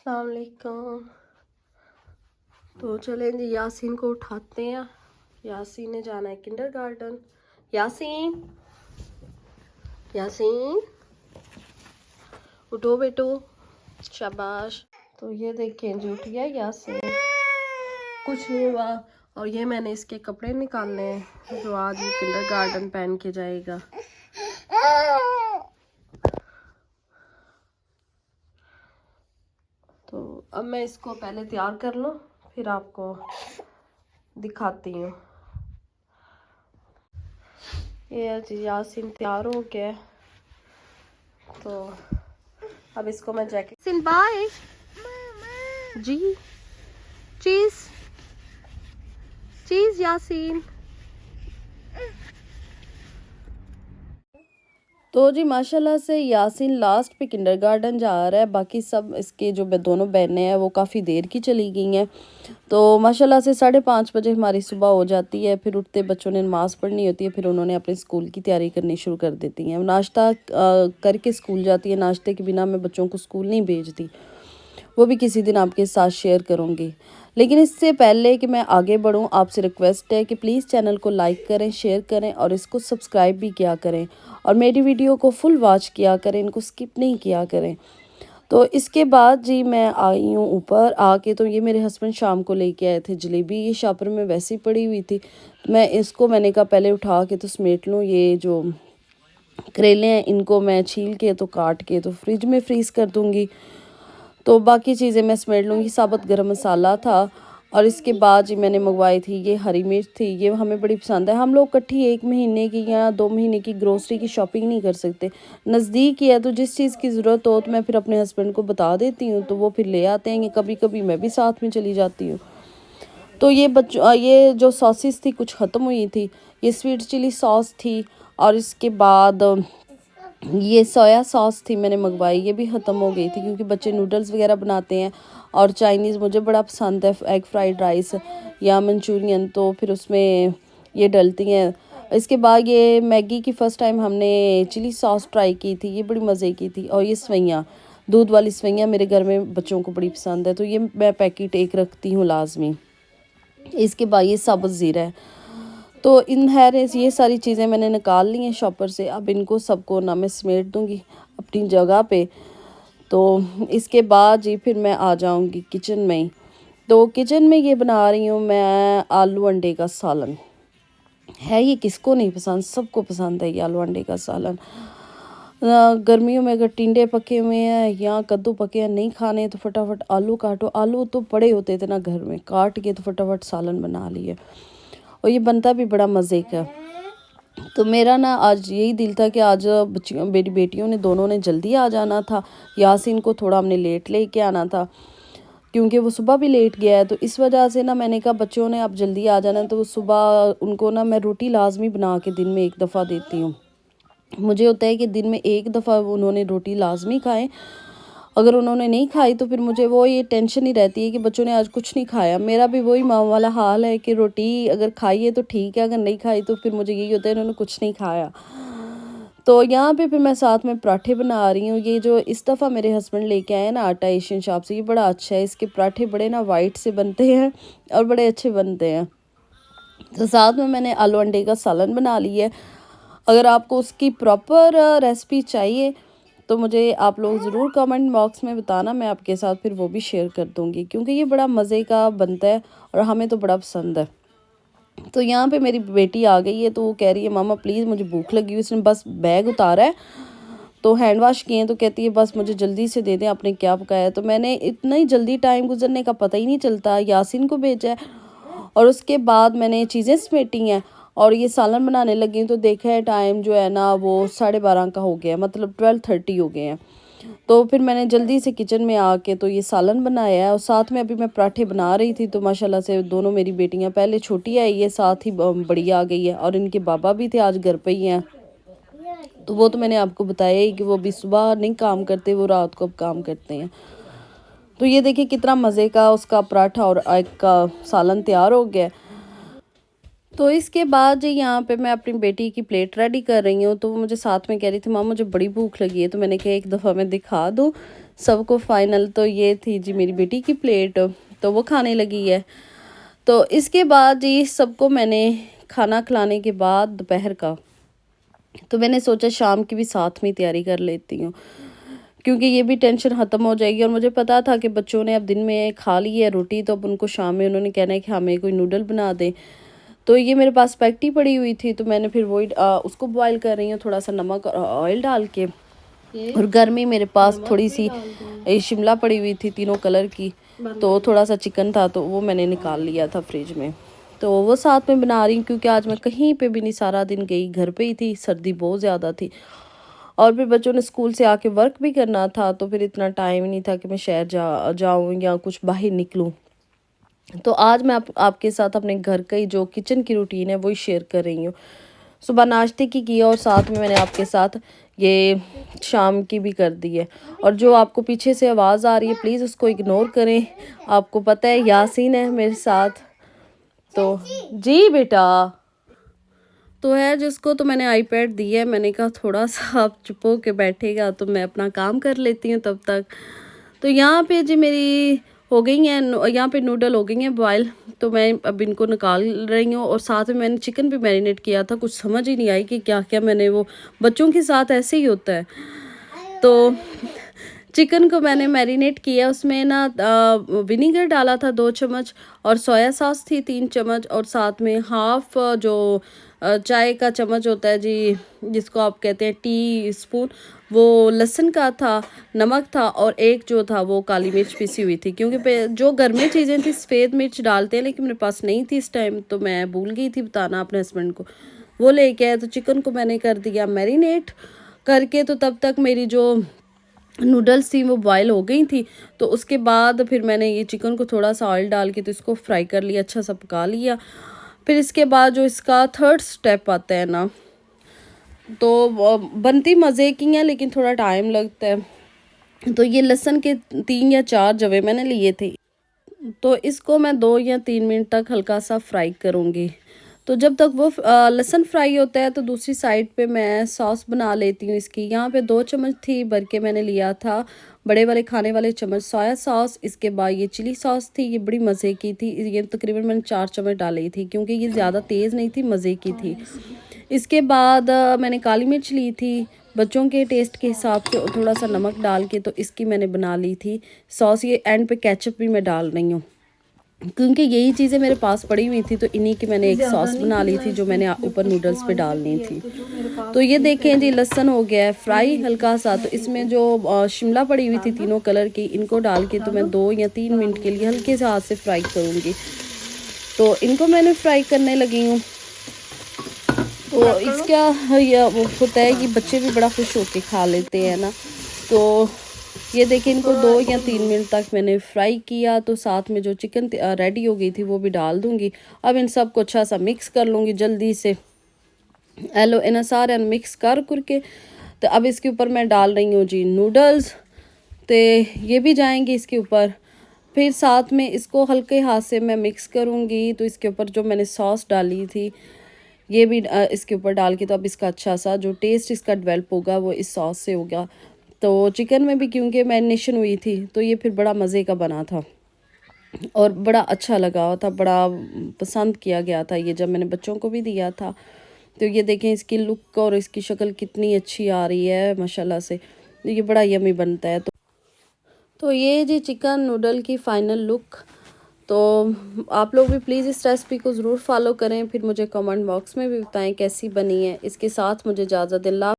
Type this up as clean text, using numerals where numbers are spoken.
अस्सलाम वालेकुम। तो चलें जी, यासीन को उठाते हैं। यासीन ने जाना है किंडरगार्टन। यासीन, यासीन उठो बेटो, शाबाश। तो ये देखें जी, उठ गया यासीन, कुछ नहीं हुआ। और ये मैंने इसके कपड़े निकालने हैं जो आज किंडरगार्टन पहन के जाएगा। तो अब मैं इसको पहले तैयार कर लूँ, फिर आपको दिखाती हूँ। ये जी यासीन तैयार हो गया। तो अब इसको मैं जैकेट सिन बाय जी। चीज चीज यासीन। तो जी माशाल्लाह से यासीन लास्ट पे किंडरगार्टन जा रहा है। बाकी सब इसके जो दोनों बहनें हैं वो काफ़ी देर की चली गई हैं। तो माशाल्लाह से 5:30 बजे हमारी सुबह हो जाती है। फिर उठते बच्चों ने नमाज़ पढ़नी होती है, फिर उन्होंने अपने स्कूल की तैयारी करनी शुरू कर देती हैं। नाश्ता करके स्कूल जाती है। नाश्ते के बिना मैं बच्चों को स्कूल नहीं भेजती, वो भी किसी दिन आपके साथ शेयर करूँगी। लेकिन इससे पहले कि मैं आगे बढ़ूँ, आपसे रिक्वेस्ट है कि प्लीज़ चैनल को लाइक करें, शेयर करें और इसको सब्सक्राइब भी किया करें और मेरी वीडियो को फुल वॉच किया करें, इनको स्किप नहीं किया करें। तो इसके बाद जी मैं आई हूँ ऊपर आके। तो ये मेरे हस्बैंड शाम को लेके आए थे जलेबी। ये शॉपर में वैसे ही पड़ी हुई थी। मैंने कहा पहले उठा के तो समेट लूँ। ये जो करेले हैं इनको मैं छील के तो काट के तो फ्रिज में फ्रीज़ कर दूँगी। तो बाकी चीज़ें मैं समेट लूँगी। साबुत गरम मसाला था और इसके बाद जी मैंने मंगवाई थी ये हरी मिर्च थी। ये हमें बड़ी पसंद है। हम लोग इकट्ठी 1 महीने की या 2 महीने की ग्रोसरी की शॉपिंग नहीं कर सकते। नज़दीक ही है तो जिस चीज़ की ज़रूरत हो तो मैं फिर अपने हस्बैंड को बता देती हूँ, तो वो फिर ले आते हैं। कभी कभी मैं भी साथ में चली जाती हूँ। तो ये जो सॉसेस थी कुछ ख़त्म हुई थी। ये स्वीट चिली सॉस थी और इसके बाद ये सोया सॉस थी मैंने मंगवाई। ये भी ख़त्म हो गई थी क्योंकि बच्चे नूडल्स वगैरह बनाते हैं और चाइनीज़ मुझे बड़ा पसंद है, एग फ्राइड राइस या मंचूरियन, तो फिर उसमें ये डलती हैं। इसके बाद ये मैगी की फ़र्स्ट टाइम हमने चिली सॉस ट्राई की थी, ये बड़ी मज़े की थी। और ये सवैयाँ, दूध वाली सवैयाँ मेरे घर में बच्चों को बड़ी पसंद है, तो ये मैं पैकेट एक रखती हूँ लाजमी। इसके बाद ये साबुत ज़ीरा है। तो ये सारी चीज़ें मैंने निकाल ली हैं शॉपर से। अब इनको सबको ना मैं समेट दूँगी अपनी जगह पे। तो इसके बाद जी फिर मैं आ जाऊँगी किचन में ही। तो किचन में ये बना रही हूँ मैं आलू अंडे का सालन। है ये किसको नहीं पसंद, सबको पसंद है ये आलू अंडे का सालन। गर्मियों में अगर टिंडे पके हुए हैं या कद्दू पके हैं नहीं खाने तो फटाफट आलू काटो। आलू तो पड़े होते थे ना घर में, काट के तो फटाफट सालन बना लिए और ये बनता भी बड़ा मज़े का। तो मेरा ना आज यही दिल था कि आज बच्चियों मेरी बेटियों ने दोनों ने जल्दी आ जाना था। यासीन को थोड़ा हमने लेट लेके आना था क्योंकि वो सुबह भी लेट गया है। तो इस वजह से ना मैंने कहा बच्चों ने अब जल्दी आ जाना है, तो सुबह उनको ना मैं रोटी लाजमी बना के दिन में एक दफ़ा देती हूँ। मुझे होता है कि दिन में एक दफ़ा उन्होंने रोटी लाजमी खाएं। अगर उन्होंने नहीं खाई तो फिर मुझे वो ये टेंशन ही रहती है कि बच्चों ने आज कुछ नहीं खाया। मेरा भी वही माँ वाला हाल है कि रोटी अगर खाई है तो ठीक है, अगर नहीं खाई तो फिर मुझे यही होता है इन्होंने कुछ नहीं खाया। तो यहाँ पे फिर मैं साथ में पराठे बना रही हूँ। ये जो इस दफ़ा मेरे हस्बैंड लेके आए हैं ना आटा एशियन शॉप से, ये बड़ा अच्छा है। इसके पराठे बड़े ना वाइट से बनते हैं और बड़े अच्छे बनते हैं। तो साथ में मैंने आलू अंडे का सालन बना लिया है। अगर आपको उसकी प्रॉपर रेसिपी चाहिए तो मुझे आप लोग ज़रूर कमेंट बॉक्स में बताना, मैं आपके साथ फिर वो भी शेयर कर दूँगी क्योंकि ये बड़ा मज़े का बनता है और हमें तो बड़ा पसंद है। तो यहाँ पे मेरी बेटी आ गई है तो वो कह रही है मामा प्लीज़ मुझे भूख लगी हुई। उसने बस बैग उतारा है तो हैंड वाश किए, तो कहती है बस मुझे जल्दी से दे दें, आपने क्या पकाया है। तो मैंने इतना ही जल्दी टाइम गुजरने का पता ही नहीं चलता, यासीन को भेजा है और उसके बाद मैंने चीज़ें समेटी हैं और ये सालन बनाने लगी। तो देखा है टाइम जो है ना वो 12:30 का हो गया, मतलब 12:30 हो गए हैं। तो फिर मैंने जल्दी से किचन में आके तो ये सालन बनाया है और साथ में अभी मैं पराठे बना रही थी। तो माशाल्लाह से दोनों मेरी बेटियां, पहले छोटी आई है साथ ही बड़ी आ गई है और इनके बाबा भी थे आज घर पे ही हैं। तो वो तो मैंने आपको बताया ही कि वो भी सुबह नहीं काम करते, वो रात को अब काम करते हैं। तो ये देखिए कितना मज़े का उसका पराठा और एग का सालन तैयार हो गया। तो इसके बाद जी यहाँ पे मैं अपनी बेटी की प्लेट रेडी कर रही हूँ। तो वो मुझे साथ में कह रही थी माँ मुझे बड़ी भूख लगी है। तो मैंने कहा एक दफ़ा मैं दिखा दूँ सबको फाइनल तो ये थी जी मेरी बेटी की प्लेट, तो वो खाने लगी है। तो इसके बाद जी सबको मैंने खाना खिलाने के बाद दोपहर का, तो मैंने सोचा शाम की भी साथ में तैयारी कर लेती हूँ, क्योंकि ये भी टेंशन ख़त्म हो जाएगी। और मुझे पता था कि बच्चों ने अब दिन में खा ली है रोटी, तो अब उनको शाम में उन्होंने कहना है कि हमें कोई नूडल बना दें। तो ये मेरे पास पैकेट ही पड़ी हुई थी, तो मैंने फिर वही उसको बॉईल कर रही हूँ थोड़ा सा नमक और ऑयल डाल के। और गर्मी मेरे पास थोड़ी सी शिमला पड़ी हुई थी तीनों कलर की, तो थोड़ा सा चिकन था तो वो मैंने निकाल लिया था फ्रिज में, तो वो साथ में बना रही हूँ। क्योंकि आज मैं कहीं पे भी नहीं सारा दिन गई, घर पे ही थी, सर्दी बहुत ज़्यादा थी और फिर बच्चों ने स्कूल से आके वर्क भी करना था, तो फिर इतना टाइम नहीं था कि मैं शहर जाऊँ या कुछ बाहर निकलूँ। तो आज मैं आपके साथ अपने घर का ही जो किचन की रूटीन है वही शेयर कर रही हूँ। सुबह नाश्ते की किया और साथ में मैंने आपके साथ ये शाम की भी कर दी है। और जो आपको पीछे से आवाज़ आ रही है प्लीज़ उसको इग्नोर करें। आपको पता है यासीन है मेरे साथ, तो जी बेटा तो है जिसको, तो मैंने आईपैड दी है, मैंने कहा थोड़ा सा आप चुप हो के बैठेगा तो मैं अपना काम कर लेती हूँ तब तक। तो यहाँ पे जी मेरी हो गई हैं, यहाँ पे नूडल हो गई हैं बॉयल, तो मैं अब इनको निकाल रही हूँ। और साथ में मैंने चिकन भी मैरिनेट किया था, कुछ समझ ही नहीं आई कि क्या क्या मैंने, वो बच्चों के साथ ऐसे ही होता है। तो चिकन को मैंने मैरिनेट किया, उसमें ना विनीगर डाला था 2 चम्मच और सोया सॉस थी 3 चम्मच और साथ में हाफ जो चाय का चम्मच होता है जी, जिसको आप कहते हैं टी स्पून, वो लहसुन का था, नमक था और एक जो था वो काली मिर्च पिसी हुई थी। क्योंकि जो घर में चीज़ें थी सफ़ेद मिर्च डालते हैं, लेकिन मेरे पास नहीं थी इस टाइम, तो मैं भूल गई थी बताना अपने हस्बैंड को, वो लेके आए। तो चिकन को मैंने कर दिया मैरिनेट करके, तो तब तक मेरी जो नूडल्स थी वो बॉयल हो गई थी। तो उसके बाद फिर मैंने ये चिकन को थोड़ा सा ऑयल डाल के तो इसको फ्राई कर लिया, अच्छा सा पका लिया। फिर इसके बाद जो इसका थर्ड स्टेप आता है ना, तो बनती मज़े की है लेकिन थोड़ा टाइम लगता है। तो ये लहसुन के 3 या 4 जवे मैंने लिए थे, तो इसको मैं 2 या 3 मिनट तक हल्का सा फ्राई करूँगी। तो जब तक वो लहसुन फ्राई होता है तो दूसरी साइड पे मैं सॉस बना लेती हूँ इसकी। यहाँ पे 2 चम्मच थी भर के मैंने लिया था, बड़े वाले खाने वाले चम्मच सोया सॉस। इसके बाद ये चिली सॉस थी, ये बड़ी मज़े की थी, ये तकरीबन मैंने 4 चम्मच डाली थी क्योंकि ये ज़्यादा तेज़ नहीं थी, मज़े की थी। इसके बाद मैंने काली मिर्च ली थी बच्चों के टेस्ट के हिसाब से और थोड़ा सा नमक डाल के, तो इसकी मैंने बना ली थी सॉस। ये एंड पे केचप भी मैं डाल रही हूँ क्योंकि यही चीज़ें मेरे पास पड़ी हुई थी, तो इन्हीं की मैंने एक सॉस बना ली थी जो मैंने ऊपर नूडल्स पे डालनी थी। तो ये देखें जी लहसुन हो गया है फ्राई हल्का सा, तो इसमें जो शिमला पड़ी हुई थी तीनों कलर की, इनको डाल के तो मैं 2 या 3 मिनट के लिए हल्के से हाथ से फ्राई करूँगी। तो इनको मैंने फ्राई करने लगी हूँ। तो इसका यह होता है कि बच्चे भी बड़ा खुश होकर खा लेते हैं ना। तो ये देखिए इनको 2 या 3 मिनट तक मैंने फ्राई किया, तो साथ में जो चिकन रेडी हो गई थी वो भी डाल दूंगी। अब इन सब को अच्छा सा मिक्स कर लूँगी जल्दी से, एलो इन सारे मिक्स कर करके। तो अब इसके ऊपर मैं डाल रही हूँ जी नूडल्स, तो ये भी जाएंगे इसके ऊपर। फिर साथ में इसको हल्के हाथ से मैं मिक्स करूँगी। तो इसके ऊपर जो मैंने सॉस डाली थी ये भी इसके ऊपर डाल के, तो अब इसका अच्छा सा जो टेस्ट इसका डेवलप होगा वो इस सॉस से होगा। तो चिकन में भी क्योंकि मैरिनेशन हुई थी तो ये फिर बड़ा मज़े का बना था और बड़ा अच्छा लगा था, बड़ा पसंद किया गया था ये जब मैंने बच्चों को भी दिया था। तो ये देखें इसकी लुक और इसकी शक्ल कितनी अच्छी आ रही है माशाल्लाह से, ये बड़ा यमी बनता है। तो ये जी चिकन नूडल की फ़ाइनल लुक। तो आप लोग भी प्लीज़ इस रेसिपी को ज़रूर फॉलो करें, फिर मुझे कमेंट बॉक्स में भी बताएं कैसी बनी है। इसके साथ मुझे इजाज़त दें।